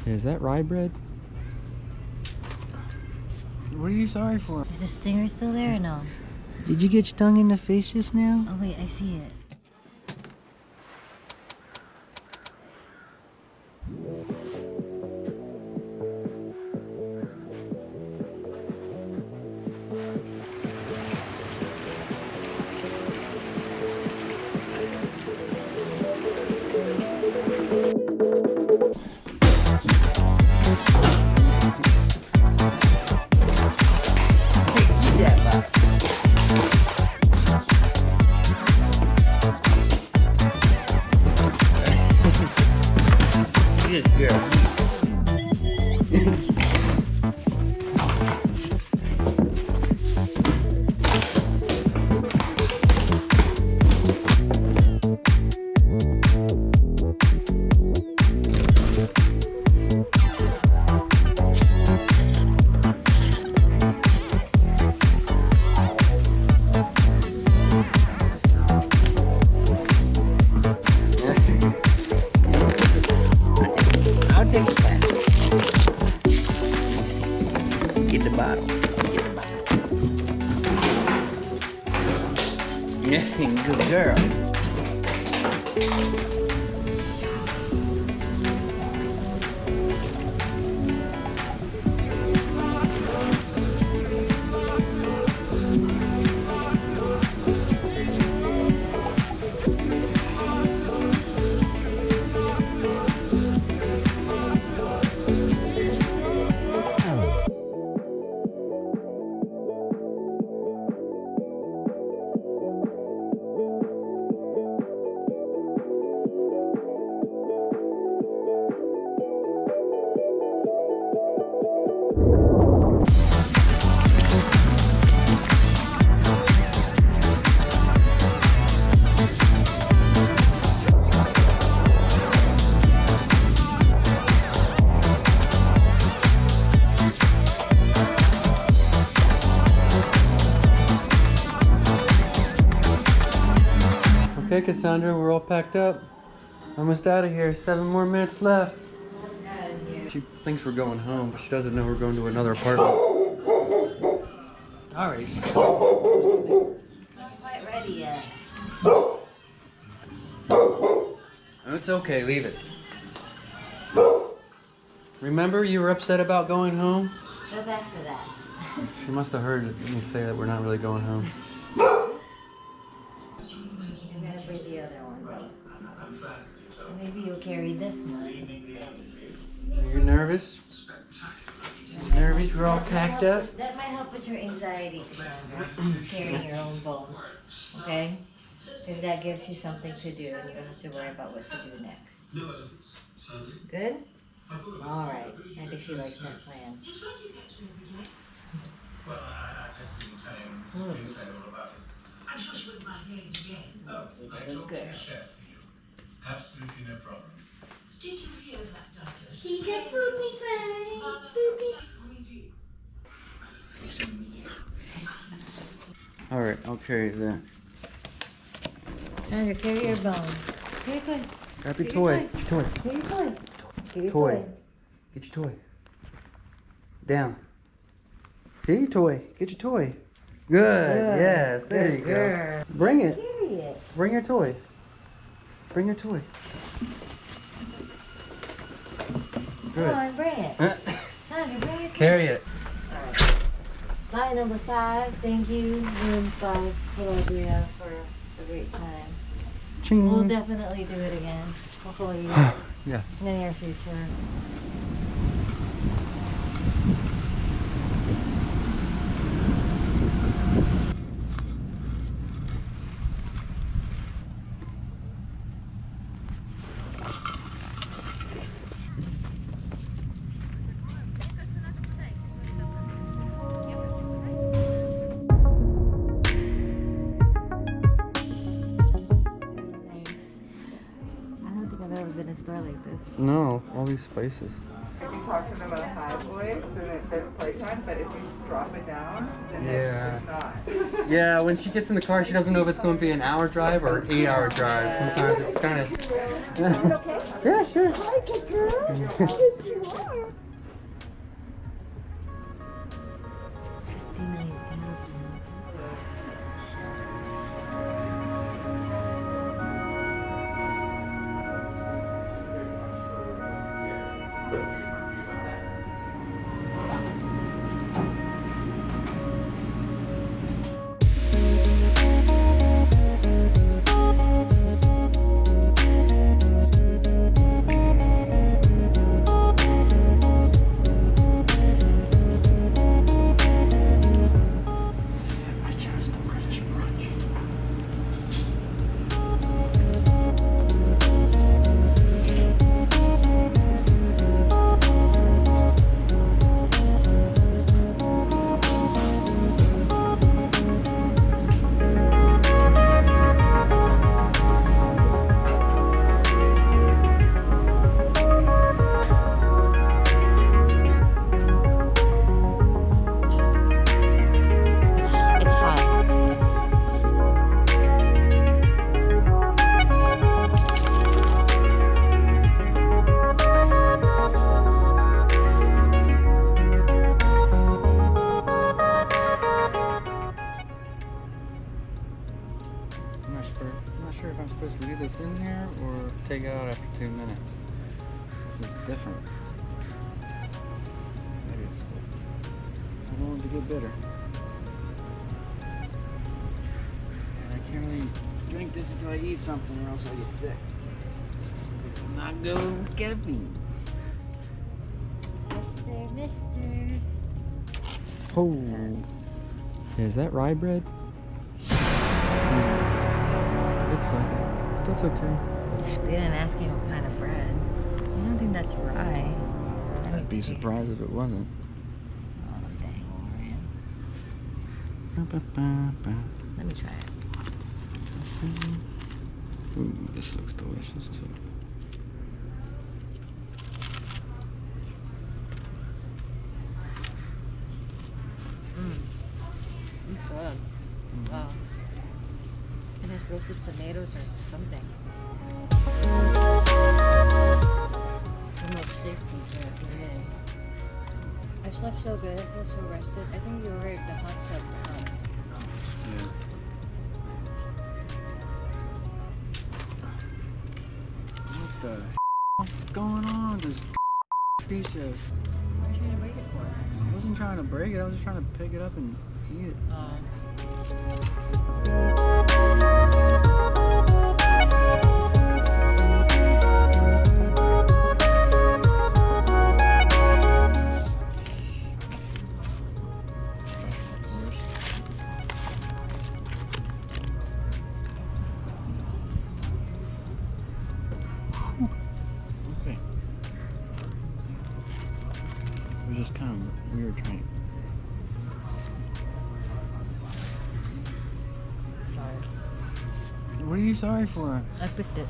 Is that rye bread? What are you sorry for? Is the stinger still there or no? Did you get stung in the face just now? Oh wait, I see it. Good girl. Okay, Cassandra, we're all packed up. Almost out of here. 7 more minutes left. Almost out of here. She thinks we're going home, but she doesn't know we're going to another apartment. Sorry. It's not quite ready yet. Oh, it's okay, leave it. Remember you were upset about going home? Go back to that. She must have heard me say that we're not really going home. You're gonna bring the other one. So maybe you'll carry this one. Are you nervous? Nervous? We're all packed up? That might help with your anxiety, Cassandra. Carrying your own bone. Okay? Because that gives you something to do and you don't have to worry about what to do next. Good? Alright. I think she likes that plan. Well, I just didn't tell him. He'll say all about it. I'm sure she wouldn't mind hearing it again. Oh, I talked to the chef for you. Absolutely no problem. Did you hear that, Doctor? She's a poopy crying. Poopy. Alright, I'll carry that. Cassandra, carry your bone. Carry your toy. Grab your toy. Get your toy. Carry your toy. Carry your Toy. Get your toy. Down. See your toy. Get your toy. Good. Yes, there you go. Bring it. Carry it. Bring your toy. Bring your toy. Good. Come on, bring it. Cassandra, bring your toy. Carry it. Alright. Line number 5, thank you, room 5, Philadelphia, for a great time. Ching. We'll definitely do it again, hopefully Yeah. in the near future. I don't think I've ever been in a store like this. No, all these spices. Perfect talk to them in a high voice, then that's playtime. But if you drop it down, then it's not. Yeah, when she gets in the car, she doesn't know if it's going to be an hour drive or an 8-hour drive. Sometimes it's kind of... Yeah, sure. Hi, good girl. Yes, you are. 59,000 shadows. I'm not sure if I'm supposed to leave this in here or take it out after 2 minutes. This is different. Maybe it's different. I don't want it to get bitter. And I can't really drink this until I eat something or else I get sick. I'm not good with caffeine. Mister. Oh. Is that rye bread? Looks like it. That's okay. They didn't ask me what kind of bread. I don't think that's rye. I'd be surprised if it wasn't. Oh, dang, Ryan. Let me try it. Ooh, this looks delicious too. It's good. Wow. It has roasted tomatoes or something. Too much safety for today. I slept so good. I feel so rested. I think you were right. The hot tub. Yeah. What the is going on? This piece of... Why are you trying to break it for? I wasn't trying to break it. I was just trying to pick it up and eat it. Okay. It was just kind of weird trying to... What are you sorry for? I picked it.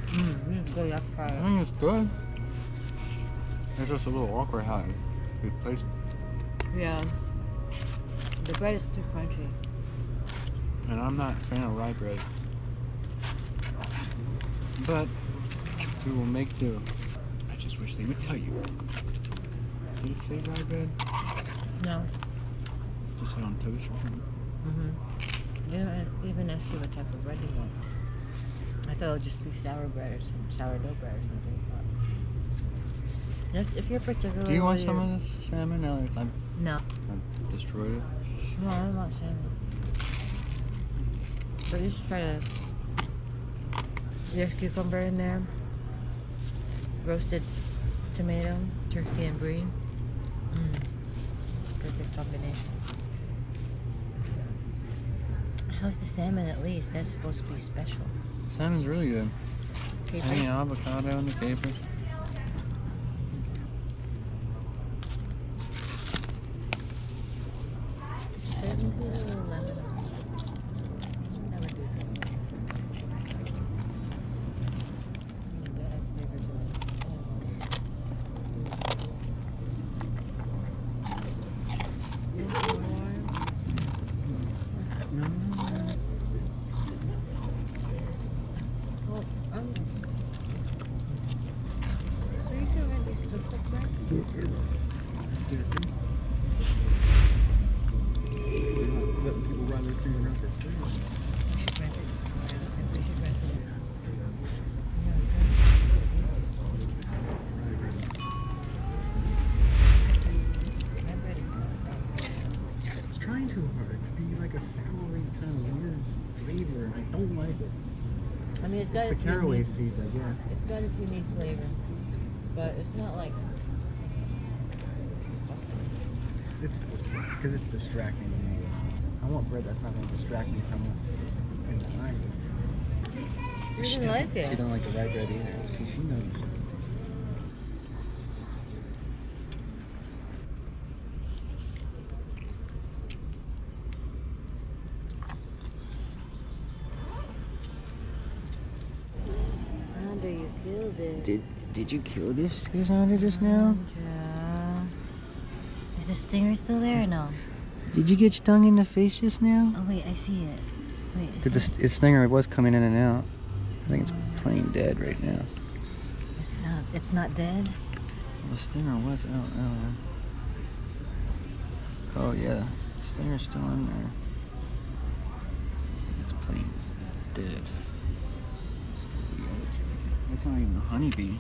This is good. I think it's good. It's just a little awkward how we placed it. Yeah. The bread is too crunchy. And I'm not a fan of rye bread. But we will make do. I just wish they would tell you. Did it say rye bread? No. Just said on toast or something? They don't even ask you what type of bread you want. I thought it would just be sour bread or some sourdough bread or something. But if you're particularly... Do you want some of this salmon now that No. I've destroyed it? No, I don't want salmon. But you should try to... There's cucumber in there. Roasted tomato, turkey and brie. It's a perfect combination. How's the salmon at least? That's supposed to be special. Salmon's really good. Capers? And the avocado and the capers. So you can rent this to cook back? Letting people ride their finger out their food. We should rent it. We should rent it. It's trying too hard to be like a soury kind of weird flavor, and I don't like it. I mean, it's got It's its the caraway unique, seeds, I guess. it's got its unique flavor, but it's not like. It's because it's distracting to me. I want bread that's not going to distract me from what's inside. You didn't like She it. doesn't like the white bread either. See, she knows. Cassandra, you killed it. Did you kill this Cassandra just now? Cassandra. Is the stinger still there or no? Did you get stung in the face just now? Oh wait, I see it. Wait, Its stinger was coming in and out. I think it's plain dead right now. it's not dead? The stinger was out earlier. Oh yeah, the stinger's still in there. I think it's plain dead. It's a little yellow jacket. It's not even a honeybee.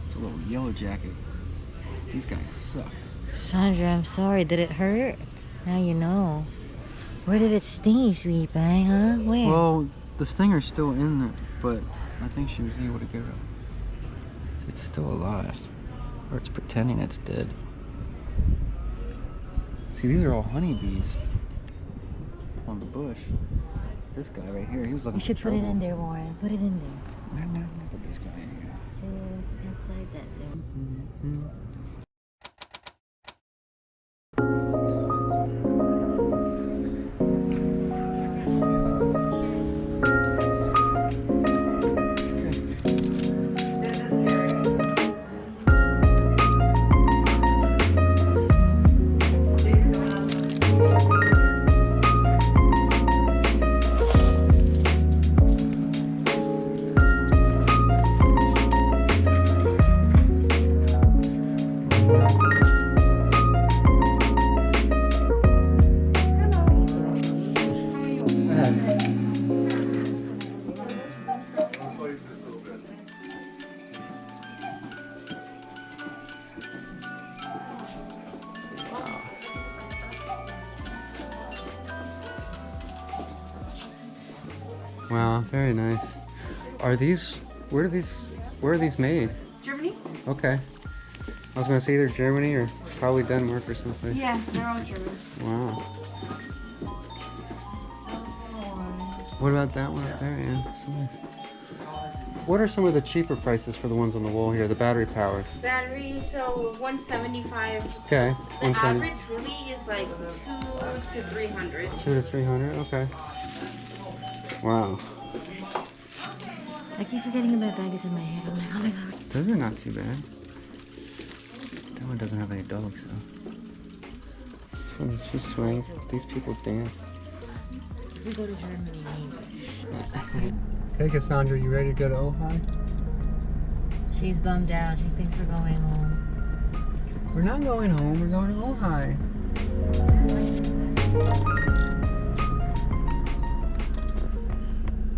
It's a little yellow jacket. These guys suck. Cassandra, I'm sorry. Did it hurt? Now you know. Where did it sting you, sweet pie, huh? Where? Well, the stinger's still in there, but I think she was able to get it. It's still alive. Or it's pretending it's dead. See, these are all honeybees on the bush. This guy right here, he was looking You should for put trouble. it in there, Warren. Put it in there. No, put this guy in here. See what's inside that thing. Wow, very nice. Are these, where are these made? Germany? Okay. I was gonna say either Germany or probably Denmark or something. Yeah, they're all German. Wow. What about that one up there, Ann? What are some of the cheaper prices for the ones on the wall here, the battery powered? Battery, so 175. Okay. The 170. average really is like 2 to 300. 2 to 300, okay. Wow. I keep forgetting that my bag is in my head. I'm like, oh my god. Those are not too bad. That one doesn't have any dogs though. This one, she swings. These people dance. We go to Germany. Okay, Cassandra, you ready to go to Ojai? She's bummed out. She thinks we're going home. We're not going home, we're going to Ojai.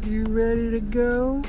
You ready to go?